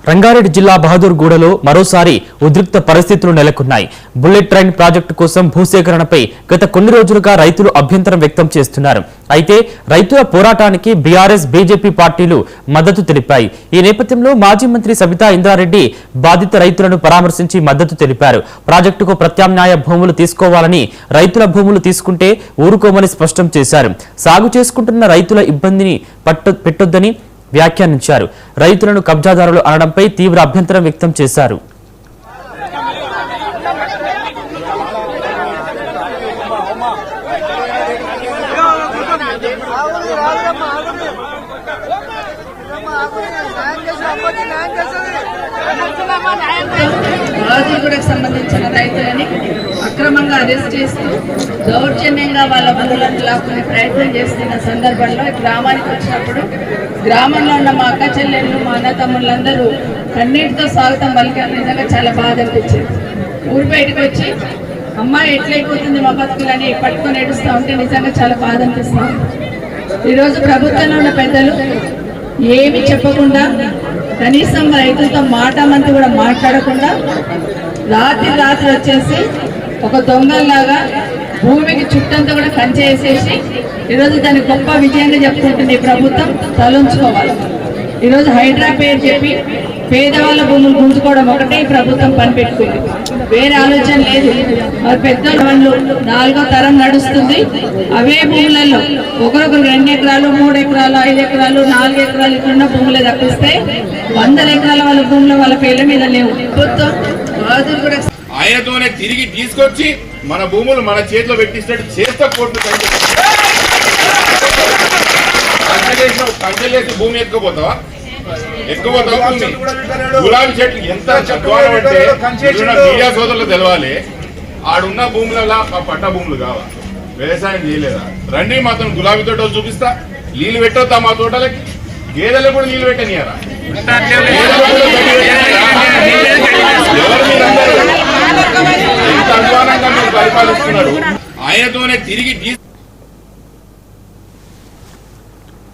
రంగారెడ్డి జిల్లా బహదూర్గూడలో మరోసారి ఉద్రిక్త పరిస్థితులు నెలకొన్నాయి. బుల్లెట్ ట్రైన్ ప్రాజెక్టు కోసం భూసేకరణపై గత కొన్ని రోజులుగా రైతులు అభ్యంతరం వ్యక్తం చేస్తున్నారు. అయితే రైతుల పోరాటానికి బీఆర్ఎస్, బీజేపీ పార్టీలు మద్దతు తెలిపాయి. ఈ నేపథ్యంలో మాజీ మంత్రి సబితా ఇంద్రారెడ్డి బాధిత రైతులను పరామర్శించి మద్దతు తెలిపారు. ప్రాజెక్టుకు ప్రత్యామ్నాయ భూములు తీసుకోవాలని, రైతుల భూములు తీసుకుంటే ఊరుకోమని స్పష్టం చేశారు. సాగు చేసుకుంటున్న రైతుల ఇబ్బందిని పెట్టొద్దని వ్యాఖ్యానించారు. రైతులను కబ్జాదారులు అనడంపై తీవ్ర అభ్యంతరం వ్యక్తం చేశారు. బహదూర్గూడకు సంబంధించిన రైతులని అక్రమంగా అరెస్ట్ చేస్తూ దౌర్జన్యంగా వాళ్ళ భూములను లాక్కునే ప్రయత్నం చేస్తున్న సందర్భంలో గ్రామానికి వచ్చినప్పుడు గ్రామంలో ఉన్న మా అక్క చెల్లెళ్ళు, మా అన్న తమ్ముళ్ళందరూ కన్నీటితో స్వాగతం పలికారు. నిజంగా చాలా బాధ అనిపించింది. ఊరు బయటకు వచ్చి అమ్మాయి ఎట్లయిపోతుంది మా బతుకులని పట్టుకొని ఏడుస్తూ ఉంటే నిజంగా చాలా బాధ అనిపిస్తుంది. ఈరోజు ప్రభుత్వంలో ఉన్న పెద్దలు ఏమి చెప్పకుండా, కనీసం రైతులతో మాటమంతా కూడా మాట్లాడకుండా రాత్రి వచ్చేసి ఒక దొంగల్లాగా భూమికి చుట్టంతా కూడా కంచేసేసి ఈరోజు దాన్ని గొప్ప విజయంగా చెప్పుకుంటుంది. ప్రభుత్వం తలంచుకోవాలి. ఈరోజు హైడ్రా పేరు చెప్పి పేదవాళ్ళ భూములు గుంజుకోవడం ఒకటే ఈ ప్రభుత్వం పనిపెట్టుకుంది. వేరే ఆలోచన లేదు. మరి పెద్ద వాళ్ళు 4వ తరం నడుస్తుంది. అవే భూములలో ఒకరొకరు 2 ఎకరాలు, 3 ఎకరాలు, 5 ఎకరాలు, 4 ఎకరాలు ఇట్లున్న భూములు తప్పిస్తే 100 ఎకరాల వాళ్ళ భూములు వాళ్ళ పేర్ల మీద లేవు. ప్రభుత్వం ఆయనతోనే తిరిగి తీసుకొచ్చి మన భూములు మన చేతిలో పెట్టినట్టు చేస్తా కోర్టు కంచెలేసి భూమి ఎత్తుకుపోతావా? గులాబీ చెట్లు ఎంత చక్కగా అంటే మీడియా సోదరులు తెలవాలి. ఆడున్న భూములలో పట్ట భూములు కావా? వ్యవసాయం చేయలేదా? రండి మాతో గులాబీ తోటలు చూపిస్తా. నీళ్ళు పెట్టొద్దా మా తోటలకి? గేదెలు కూడా నీళ్ళు పెట్టనియారా? ఎంత అధ్వానంగా మీరు పరిపాలిస్తున్నారు. ఆయనతోనే తిరిగి